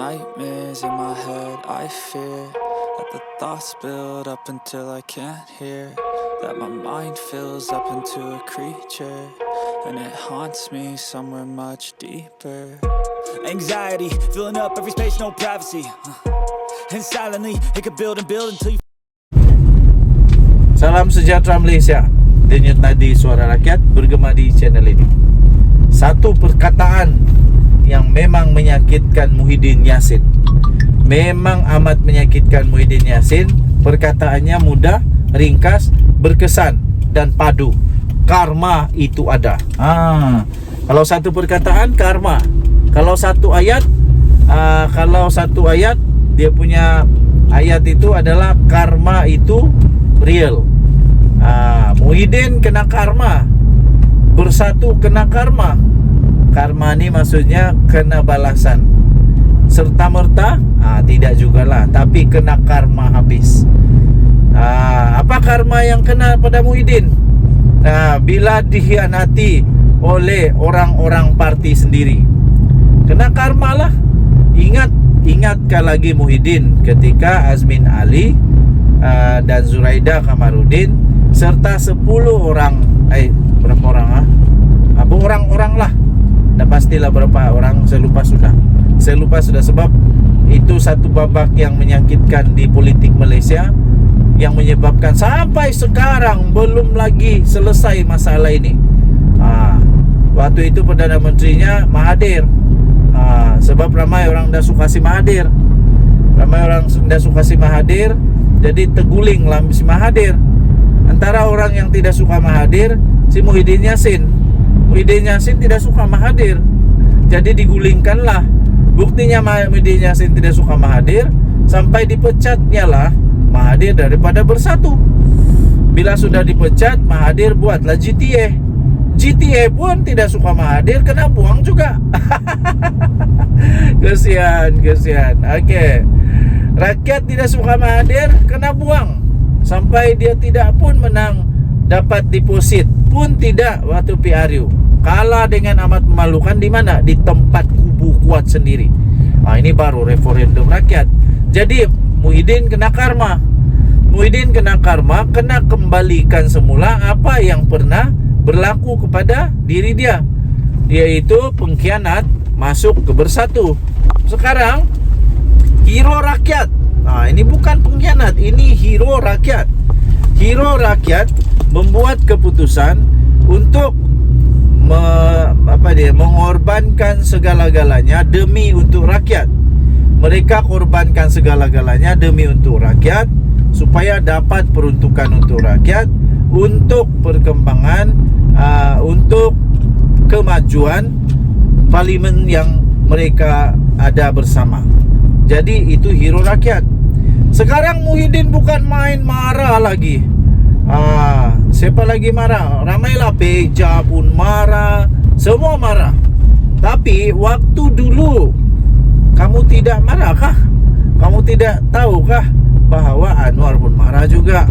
nightmares in my head, I fear that the thoughts build up until I can't hear, that my mind fills up into a creature, and it haunts me somewhere much deeper. Anxiety, filling up every space, no privacy, and silently, it could build and build until you... Salam sejahtera Malaysia. Denyut nadi suara rakyat bergema di channel ini. Satu perkataan yang memang menyakitkan Muhyiddin Yassin. Memang amat menyakitkan Muhyiddin Yassin. Perkataannya mudah, ringkas, berkesan dan padu. Karma itu ada. Kalau satu perkataan karma. Kalau satu ayat dia punya ayat itu adalah karma itu real. Muhyiddin kena karma, Bersatu kena karma. Karma ni maksudnya kena balasan. Serta-merta? Tidak jugalah, tapi kena karma habis. Apa karma yang kena pada Muhyiddin? Bila dikhianati oleh orang-orang parti sendiri, kena karma lah. Ingatkah lagi Muhyiddin ketika Azmin Ali dan Zuraida Kamarudin serta 10 orang, berapa orang orang lah, dah pastilah berapa orang, saya lupa sudah sebab itu satu babak yang menyakitkan di politik Malaysia, yang menyebabkan sampai sekarang belum lagi selesai masalah ini. Waktu itu Perdana Menterinya Mahathir, sebab ramai orang dah suka si Mahathir, jadi terguling lah si Mahathir. Antara orang yang tidak suka Mahathir, si Muhyiddin Yassin tidak suka Mahathir, jadi digulingkanlah. Buktinya Muhyiddin Yassin tidak suka Mahathir, sampai dipecatnya lah Mahathir daripada Bersatu. Bila sudah dipecat, Mahathir buatlah GTA pun tidak suka Mahathir, kena buang juga. Kesian. Okey. Rakyat tidak suka Mahathir, kena buang. Sampai dia tidak pun menang, dapat deposit pun tidak waktu PRU. Kalah dengan amat memalukan di mana? Di tempat kubu kuat sendiri. Ini baru referendum rakyat. Jadi Muhyiddin kena karma. Kena kembalikan semula apa yang pernah berlaku kepada diri dia, yaitu pengkhianat masuk ke Bersatu. Sekarang hero rakyat. Ini bukan pengkhianat, ini hero rakyat. Hero rakyat membuat keputusan untuk mengorbankan segala-galanya demi untuk rakyat. Mereka korbankan segala-galanya demi untuk rakyat, supaya dapat peruntukan untuk rakyat, untuk perkembangan, untuk kemajuan parlimen yang mereka ada bersama. Jadi itu hero rakyat. Sekarang Muhyiddin bukan main marah lagi. Siapa lagi marah? Ramailah, Peja pun marah, semua marah. Tapi waktu dulu kamu tidak marahkah? Kamu tidak tahukah bahawa Anwar pun marah juga,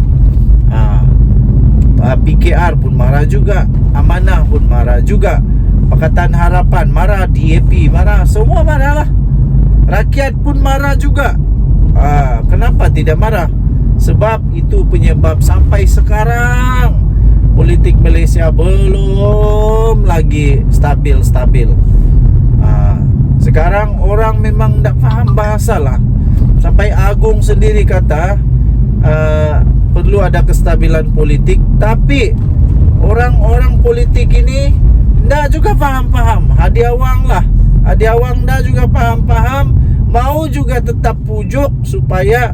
PKR pun marah juga, Amanah pun marah juga, Pakatan Harapan marah, DAP marah, semua marah lah. Rakyat pun marah juga. Kenapa tidak marah? Sebab itu penyebab sampai sekarang politik Malaysia belum lagi stabil. Sekarang orang memang tak faham bahasa lah. Sampai Agung sendiri kata perlu ada kestabilan politik. Tapi orang-orang politik ini tak juga faham-faham. Hadi Awang dah juga faham-faham, mau juga tetap pujuk supaya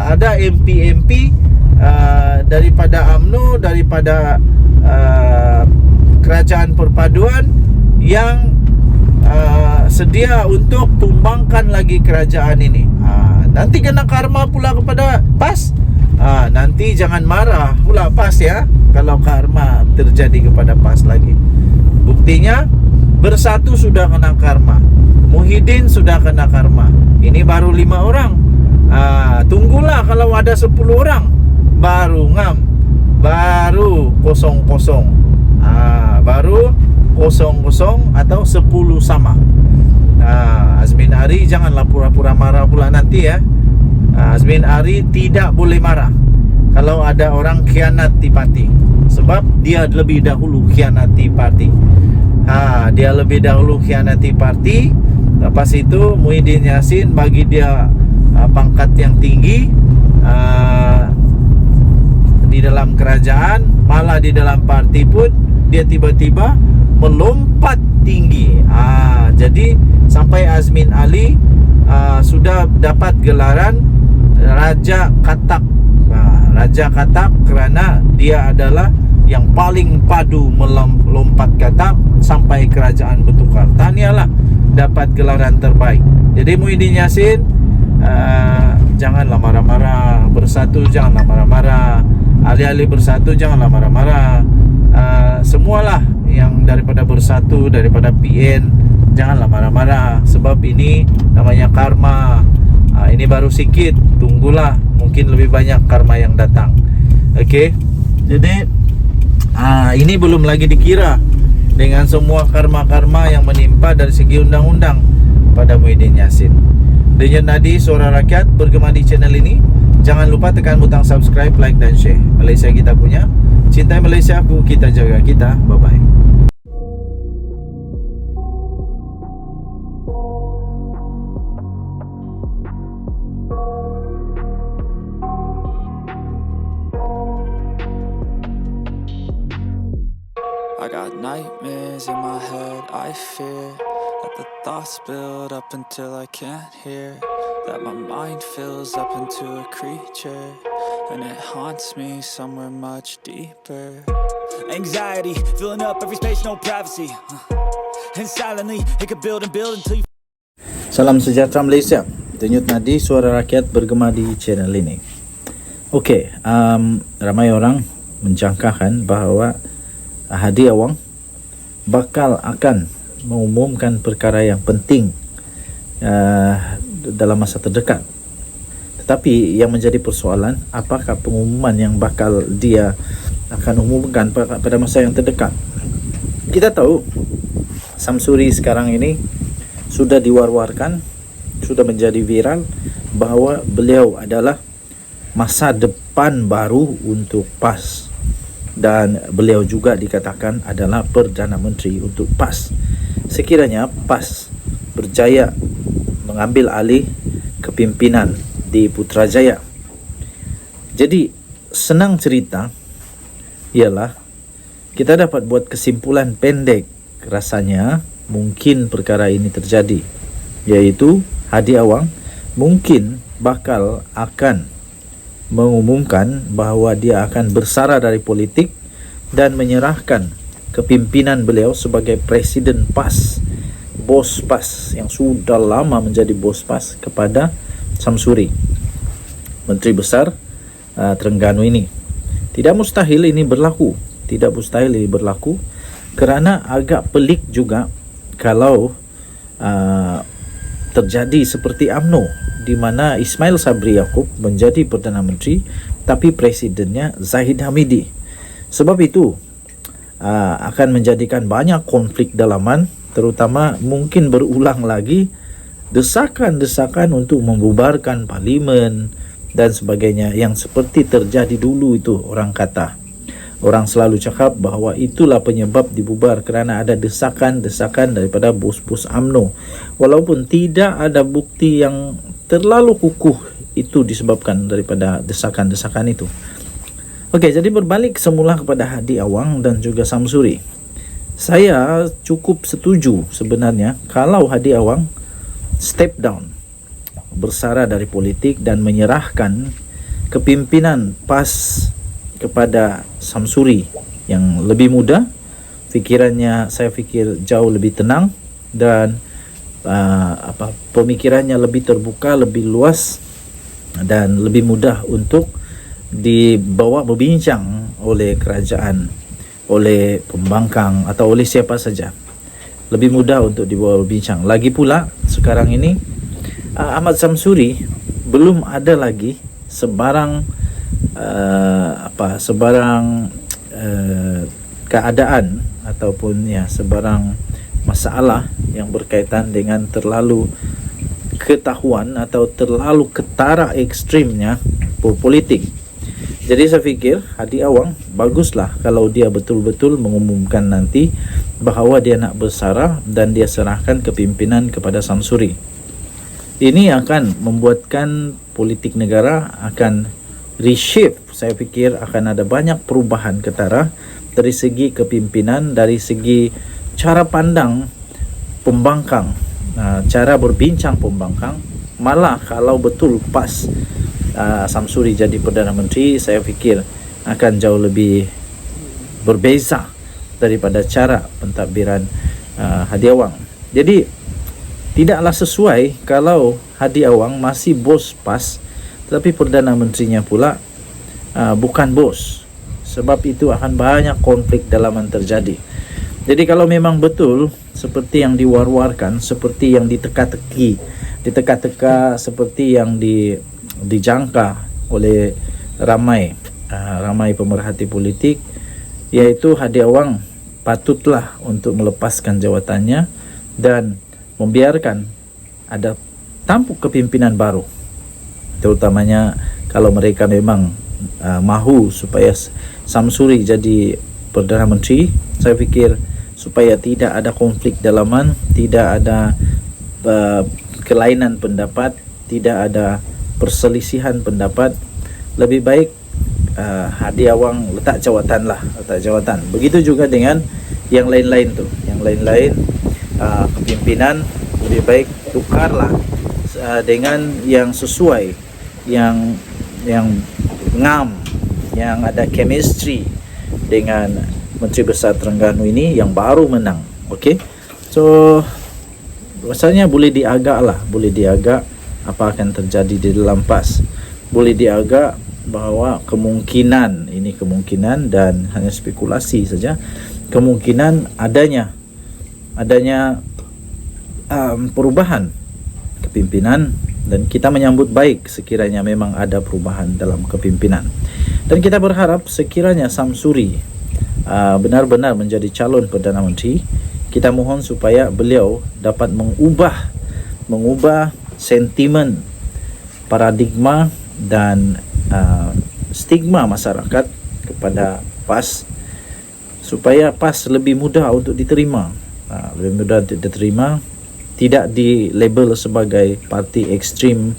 ada MP daripada UMNO, daripada Kerajaan Perpaduan yang sedia untuk tumbangkan lagi kerajaan ini. Nanti kena karma pula kepada PAS. Nanti jangan marah pula PAS ya, kalau karma terjadi kepada PAS lagi. Buktinya Bersatu sudah kena karma, Muhyiddin sudah kena karma. Ini baru 5 orang. Tunggulah kalau ada 10 orang, baru ngam, baru kosong-kosong, baru kosong-kosong atau 10 sama. Azmin Ari janganlah pura-pura marah pula nanti ya. Azmin Ari tidak boleh marah kalau ada orang khianati parti, sebab dia lebih dahulu khianati parti. Dia lebih dahulu khianati parti. Lepas itu Muhyiddin Yassin bagi dia pangkat yang tinggi di dalam kerajaan, malah di dalam parti pun dia tiba-tiba melompat tinggi. Jadi sampai Azmin Ali sudah dapat gelaran Raja Katak. Raja Katak kerana dia adalah yang paling padu melompat katak sampai kerajaan bertukar. Tahniahlah, dapat gelaran terbaik. Jadi Muhyiddin Yassin, janganlah marah-marah. Bersatu janganlah marah-marah. Ahli-ahli Bersatu janganlah marah-marah. Semualah yang daripada Bersatu, daripada PN, janganlah marah-marah. Sebab ini namanya karma. Ini baru sikit, tunggulah, mungkin lebih banyak karma yang datang. Okey. Jadi ini belum lagi dikira dengan semua karma-karma yang menimpa dari segi undang-undang pada Muhyiddin Yassin. Denyut nadi suara rakyat bergema di channel ini. Jangan lupa tekan butang subscribe, like dan share. Malaysia kita punya. Cintai Malaysia, kita jaga kita. Bye-bye. I got nightmares in my head, I fear that the thoughts build up until I can't hear, that my mind fills up into a creature, and it haunts me somewhere much deeper. Anxiety, filling up every space, no privacy. And silently, it could build and build until you... Salam sejahtera Malaysia. Denyut nadi suara rakyat bergema di channel ini. Okey, ramai orang menjangkakan bahawa Hadi Awang bakal akan mengumumkan perkara yang penting dalam masa terdekat. Tetapi yang menjadi persoalan, apakah pengumuman yang bakal dia akan umumkan pada masa yang terdekat? Kita tahu Samsuri sekarang ini sudah diwar-warkan, sudah menjadi viral bahawa beliau adalah masa depan baru untuk PAS, dan beliau juga dikatakan adalah Perdana Menteri untuk PAS. Sekiranya PAS berjaya mengambil alih kepimpinan di Putrajaya, jadi senang cerita ialah kita dapat buat kesimpulan pendek, rasanya mungkin perkara ini terjadi, iaitu Hadi Awang mungkin bakal akan mengumumkan bahawa dia akan bersara dari politik dan menyerahkan kepimpinan beliau sebagai Presiden PAS, bos PAS yang sudah lama menjadi bos PAS, kepada Samsuri, Menteri Besar Terengganu ini. Tidak mustahil ini berlaku, kerana agak pelik juga kalau terjadi seperti UMNO, di mana Ismail Sabri Yaakob menjadi Perdana Menteri tapi presidennya Zahid Hamidi. Sebab itu akan menjadikan banyak konflik dalaman, terutama mungkin berulang lagi desakan-desakan untuk membubarkan parlimen dan sebagainya, yang seperti terjadi dulu itu. Orang selalu cakap bahawa itulah penyebab dibubar kerana ada desakan-desakan daripada bos-bos UMNO, walaupun tidak ada bukti yang terlalu kukuh itu disebabkan daripada desakan-desakan itu. Okey, jadi berbalik semula kepada Hadi Awang dan juga Samsuri. Saya cukup setuju sebenarnya kalau Hadi Awang step down, bersara dari politik dan menyerahkan kepimpinan PAS kepada Samsuri yang lebih muda. Fikirannya saya fikir jauh lebih tenang dan pemikirannya lebih terbuka, lebih luas dan lebih mudah untuk dibawa berbincang oleh kerajaan, oleh pembangkang atau oleh siapa saja. Lebih mudah untuk dibawa berbincang. Lagi pula sekarang ini Ahmad Samsuri belum ada lagi sebarang keadaan ataupun sebarang masalah yang berkaitan dengan terlalu ketahuan atau terlalu ketara ekstrimnya politik. Jadi saya fikir Hadi Awang baguslah kalau dia betul-betul mengumumkan nanti bahawa dia nak bersara dan dia serahkan kepimpinan kepada Samsuri. Ini akan membuatkan politik negara akan reshape. Saya fikir akan ada banyak perubahan ketara dari segi kepimpinan, dari segi cara pandang pembangkang, cara berbincang pembangkang. Malah kalau betul pas Samsuri jadi Perdana Menteri, saya fikir akan jauh lebih berbeza daripada cara pentadbiran Hadi Awang. Jadi tidaklah sesuai kalau Hadi Awang masih bos PAS tetapi Perdana Menterinya pula bukan bos. Sebab itu akan banyak konflik dalaman terjadi. Jadi kalau memang betul seperti yang diwar-warkan, seperti yang diteka-teka, seperti yang dijangka oleh ramai pemerhati politik, yaitu Hadi Awang patutlah untuk melepaskan jawatannya dan membiarkan ada tampuk kepimpinan baru, terutamanya kalau mereka memang mahu supaya Samsuri jadi Perdana Menteri. Saya fikir supaya tidak ada konflik dalaman, tidak ada kelainan pendapat, tidak ada perselisihan pendapat, lebih baik Hadi Awang letak jawatan. Begitu juga dengan yang lain-lain tu, kepimpinan lebih baik tukarlah dengan yang sesuai, yang ngam, yang ada chemistry dengan Menteri Besar Terengganu ini yang baru menang. Okey, so rasanya boleh diagak apa akan terjadi di dalam PAS. Boleh diagak bahawa kemungkinan dan hanya spekulasi saja, kemungkinan adanya perubahan kepimpinan, dan kita menyambut baik sekiranya memang ada perubahan dalam kepimpinan. Dan kita berharap sekiranya Samsuri benar-benar menjadi calon Perdana Menteri, kita mohon supaya beliau dapat mengubah sentimen, paradigma dan stigma masyarakat kepada PAS, supaya PAS lebih mudah untuk diterima, tidak dilabel sebagai parti ekstrim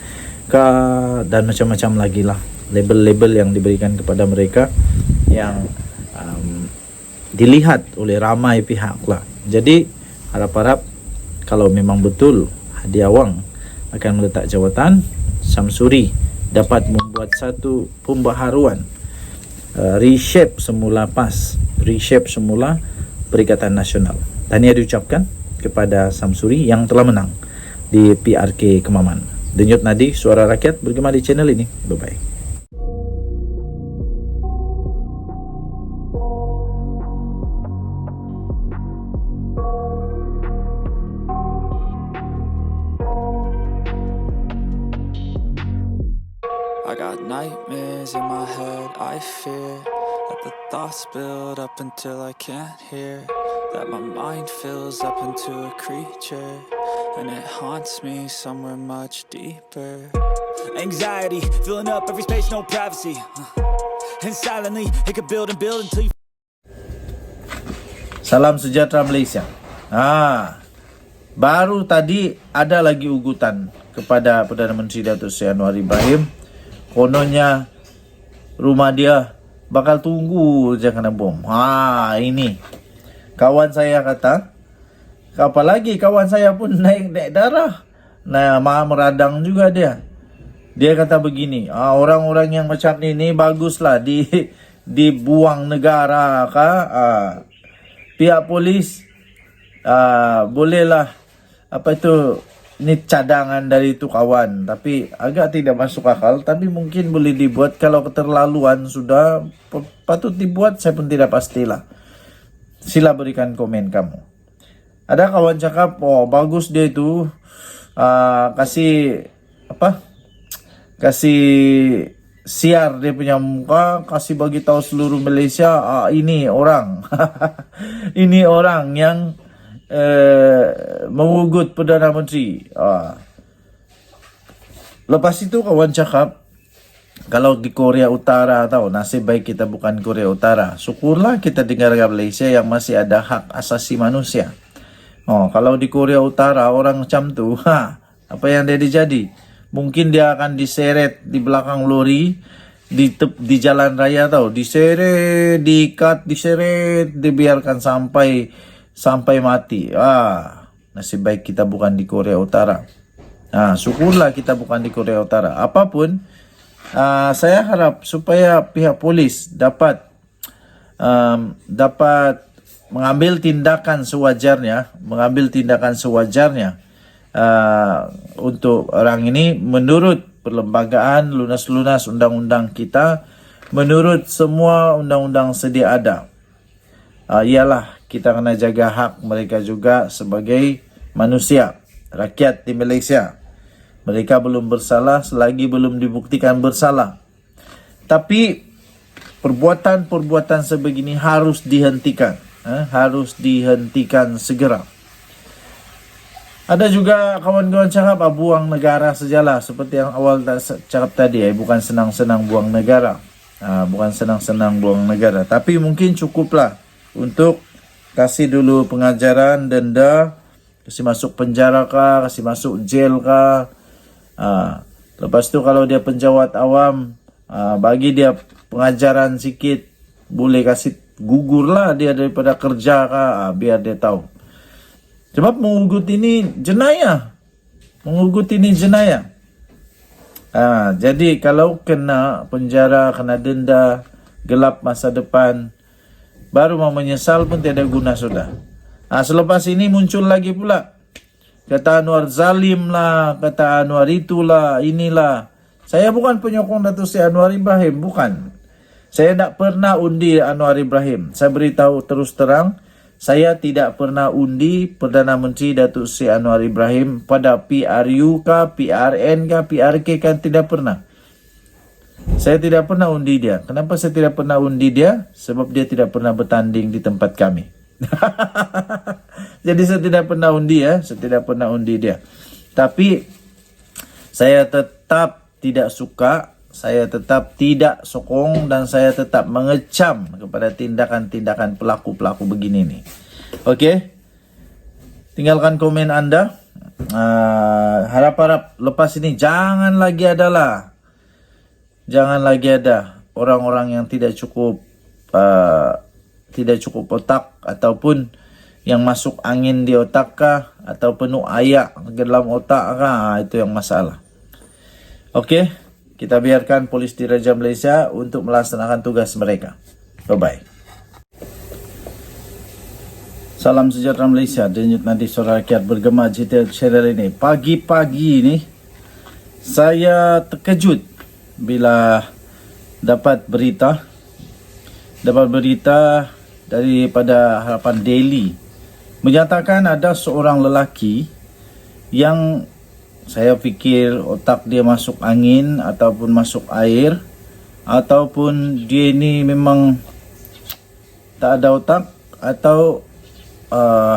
dan macam-macam lagi lah label-label yang diberikan kepada mereka yang dilihat oleh ramai pihak lah. Jadi harap-harap kalau memang betul Hadi Awang akan meletak jawatan, Samsuri dapat membuat satu pembaharuan, reshape semula PAS, reshape semula Perikatan Nasional. Tahniah diucapkan kepada Samsuri yang telah menang di PRK Kemaman. Denyut nadi suara rakyat bergema di channel ini. Bye-bye. I got nightmares in my head, I fear that the thoughts build up until I can't hear, that my mind fills up into a creature, and it haunts me somewhere much deeper. Anxiety, filling up every space, no privacy. And silently, it could build and build until you... Salam sejahtera Malaysia. Baru tadi ada lagi ugutan kepada Perdana Menteri Datuk Seri Anwar Ibrahim. Kononnya rumah dia bakal tunggu je kena bom. Ini kawan saya kata, apalagi kawan saya pun naik darah, meradang juga dia. Dia kata begini, orang-orang yang macam ni baguslah dibuang negara kah? Pihak polis bolehlah ini cadangan dari itu kawan, tapi agak tidak masuk akal, tapi mungkin boleh dibuat. Kalau keterlaluan sudah patut dibuat, saya pun tidak pastilah. Sila berikan komen kamu. Ada kawan cakap, bagus dia itu kasih siar dia punya muka, kasih bagi tahu seluruh Malaysia, ini orang ini orang mengugut Perdana Menteri. Lepas itu kawan cakap, kalau di Korea Utara tahu, nasib baik kita bukan Korea Utara. Syukurlah kita di negara Malaysia yang masih ada hak asasi manusia. Kalau di Korea Utara orang macam tu, apa yang dia jadi? Mungkin dia akan diseret di belakang lori di jalan raya tahu, diseret, diikat, diseret, dibiarkan sampai mati. Nasib baik kita bukan di Korea Utara. Syukurlah kita bukan di Korea Utara. Apapun, saya harap supaya pihak polis dapat mengambil tindakan sewajarnya, untuk orang ini menurut perlembagaan lunas-lunas undang-undang kita, menurut semua undang-undang sedia ada. Ialah kita kena jaga hak mereka juga sebagai manusia, rakyat di Malaysia. Mereka belum bersalah selagi belum dibuktikan bersalah. Tapi perbuatan-perbuatan sebegini harus dihentikan. Harus dihentikan segera. Ada juga kawan-kawan cakap buang negara sajalah. Seperti yang awal cakap tadi, bukan senang-senang buang negara. Bukan senang-senang buang negara. Tapi mungkin cukuplah untuk kasih dulu pengajaran, denda, kasih masuk penjara kah, kasih masuk jail kah. Lepas tu kalau dia penjawat awam, bagi dia pengajaran sikit, boleh kasih gugurlah dia daripada kerja kah, biar dia tahu. Sebab mengugut ini jenayah. Jadi kalau kena penjara, kena denda, gelap masa depan, baru mau menyesal pun tiada guna sudah. Selepas ini muncul lagi pula, kata Anwar zalim lah, kata Anwar itulah, inilah. Saya bukan penyokong Datuk Seri Anwar Ibrahim, bukan. Saya tak pernah undi Anwar Ibrahim. Saya beritahu terus terang, saya tidak pernah undi Perdana Menteri Datuk Seri Anwar Ibrahim pada PRU kah, PRN kah, PRK kan, tidak pernah. Saya tidak pernah undi dia. Kenapa saya tidak pernah undi dia? Sebab dia tidak pernah bertanding di tempat kami. Jadi saya tidak pernah undi dia. Tapi saya tetap tidak suka, saya tetap tidak sokong, dan saya tetap mengecam kepada tindakan-tindakan pelaku-pelaku begini nih. Okey? Tinggalkan komen anda. Harap-harap lepas ini jangan lagi ada orang-orang yang tidak cukup otak, ataupun yang masuk angin di otak kah, atau penuh ayak ke dalam otak kah. Itu yang masalah. Okey, kita biarkan polis Diraja Malaysia untuk melaksanakan tugas mereka. Bye-bye. Salam sejahtera Malaysia. Denyut nadi suara rakyat bergema channel ini. Pagi-pagi ini saya terkejut bila dapat berita daripada Harapan Daily menyatakan ada seorang lelaki yang saya fikir otak dia masuk angin ataupun masuk air, ataupun dia ini memang tak ada otak, atau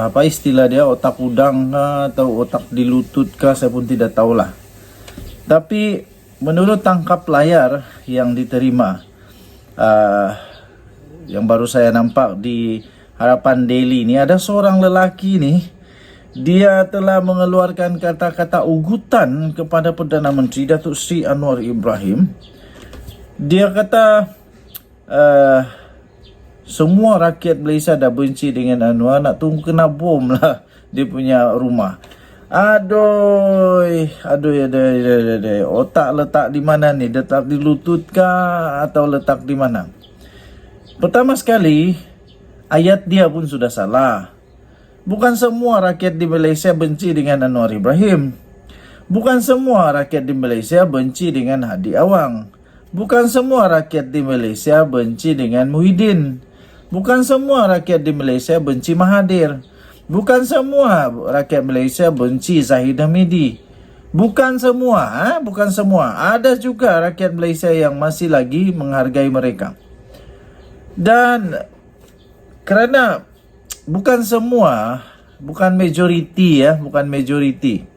apa istilah dia, otak udang kah, atau otak di lutut kah, saya pun tidak tahulah. Tapi menurut tangkap layar yang diterima, yang baru saya nampak di Harapan Daily ini, ada seorang lelaki ni, dia telah mengeluarkan kata-kata ugutan kepada Perdana Menteri Datuk Seri Anwar Ibrahim. Dia kata semua rakyat Malaysia dah benci dengan Anwar, nak tunggu kena bom lah dia punya rumah. Aduh. Otak letak di mana ni? Letak di lutut kah, atau letak di mana? Pertama sekali, ayat dia pun sudah salah. Bukan semua rakyat di Malaysia benci dengan Anwar Ibrahim. Bukan semua rakyat di Malaysia benci dengan Hadi Awang. Bukan semua rakyat di Malaysia benci dengan Muhyiddin. Bukan semua rakyat di Malaysia benci Mahathir. Bukan semua rakyat Malaysia benci Zahid Hamidi. Bukan semua. Ada juga rakyat Malaysia yang masih lagi menghargai mereka. Dan kerana bukan semua bukan majority ya, bukan majority.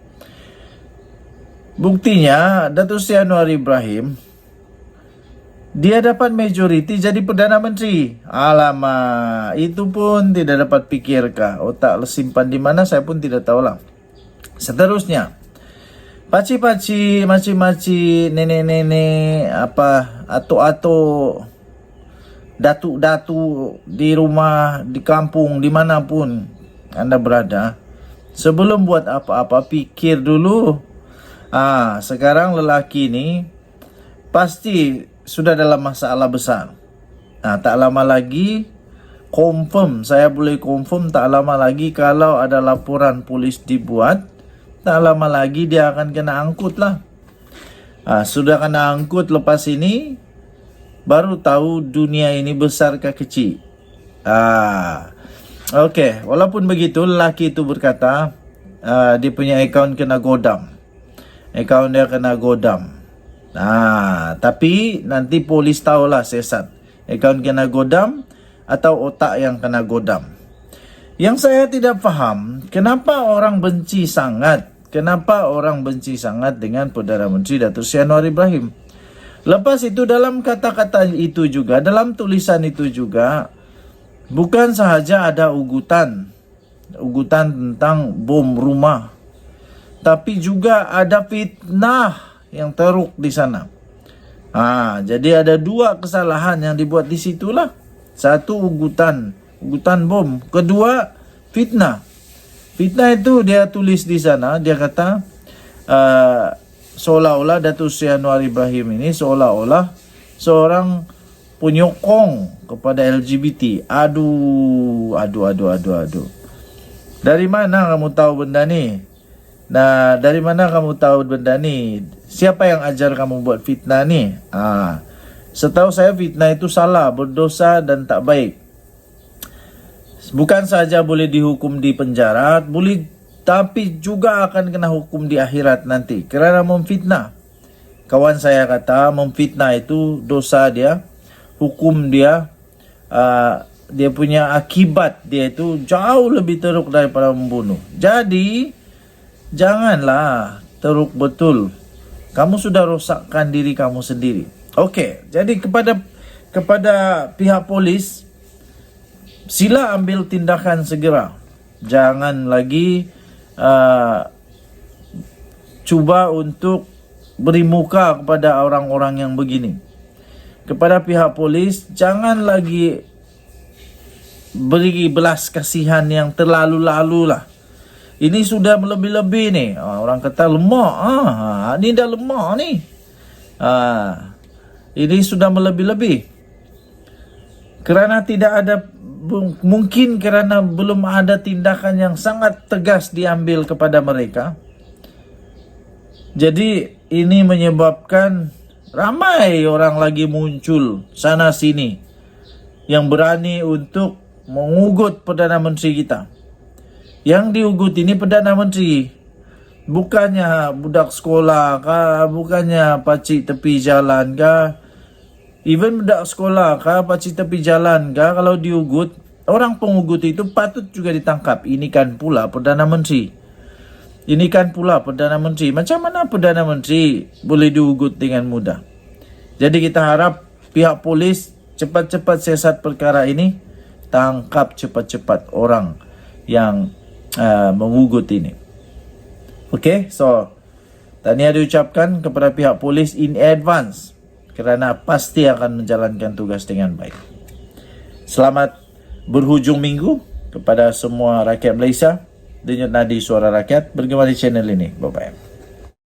Buktinya Datuk Seri Anwar Ibrahim dia dapat majority jadi Perdana Menteri. Alamak, itu pun tidak dapat pikirkah? Otak simpan di mana saya pun tidak tahulah. Seterusnya, paci-paci, maci-maci, nenek-nenek, atuk-atuk, datuk-datuk di rumah, di kampung, dimanapun Anda berada, sebelum buat apa-apa pikir dulu. Sekarang lelaki ini pasti sudah dalam masalah besar. Tak lama lagi, saya boleh confirm tak lama lagi kalau ada laporan polis dibuat, tak lama lagi dia akan kena angkut lah. Sudah kena angkut lepas ini, baru tahu dunia ini besar ke kecil. Okey, walaupun begitu, lelaki itu berkata, dia punya akaun kena godam. Akaun dia kena godam. Tapi nanti polis tahulah sesat. Akaun kena godam atau otak yang kena godam. Yang saya tidak faham, kenapa orang benci sangat? Kenapa orang benci sangat dengan Perdana Menteri Datuk Seri Anwar Ibrahim? Lepas itu dalam kata-kata itu juga, dalam tulisan itu juga, bukan sahaja ada ugutan tentang bom rumah, tapi juga ada fitnah yang teruk di sana. Jadi ada dua kesalahan yang dibuat di situlah. Satu ugutan bom. Kedua fitnah. Fitnah itu dia tulis di sana, dia kata seolah-olah Datuk Seri Anwar Ibrahim ini seolah-olah seorang penyokong kepada LGBT. Aduh. Dari mana kamu tahu benda ni? Dari mana kamu tahu benda ni? Siapa yang ajar kamu buat fitnah ni? Setahu saya fitnah itu salah, berdosa dan tak baik. Bukan saja boleh dihukum di penjara, tapi juga akan kena hukum di akhirat nanti kerana memfitnah. Kawan saya kata memfitnah itu dosa dia, hukum dia, dia punya akibat dia itu jauh lebih teruk daripada membunuh. Jadi janganlah teruk betul. Kamu sudah rosakkan diri kamu sendiri. Okey, jadi kepada pihak polis, sila ambil tindakan segera. Jangan lagi cuba untuk beri muka kepada orang-orang yang begini. Kepada pihak polis, jangan lagi beri belas kasihan yang terlalu-lalu lah. Ini sudah lebih-lebih ni. Orang kata lemah. Ini dah lemah ni. Ini sudah melebih-lebih. Kerana tidak ada, mungkin kerana belum ada tindakan yang sangat tegas diambil kepada mereka. Jadi ini menyebabkan ramai orang lagi muncul sana sini yang berani untuk mengugut Perdana Menteri kita. Yang diugut ini Perdana Menteri, bukannya budak sekolah kah, bukannya pacik tepi jalan kah. Even budak sekolah kah, pacik tepi jalan kah, kalau diugut, orang pengugut itu patut juga ditangkap. Ini kan pula Perdana Menteri. Ini kan pula Perdana Menteri. Macam mana Perdana Menteri boleh diugut dengan mudah? Jadi kita harap pihak polis cepat-cepat siasat perkara ini, tangkap cepat-cepat orang yang mengugut ini. Okey, so tahniah diucapkan kepada pihak polis in advance kerana pasti akan menjalankan tugas dengan baik. Selamat berhujung minggu kepada semua rakyat Malaysia. Denyut nadi suara rakyat bergema di channel ini. Bye-bye.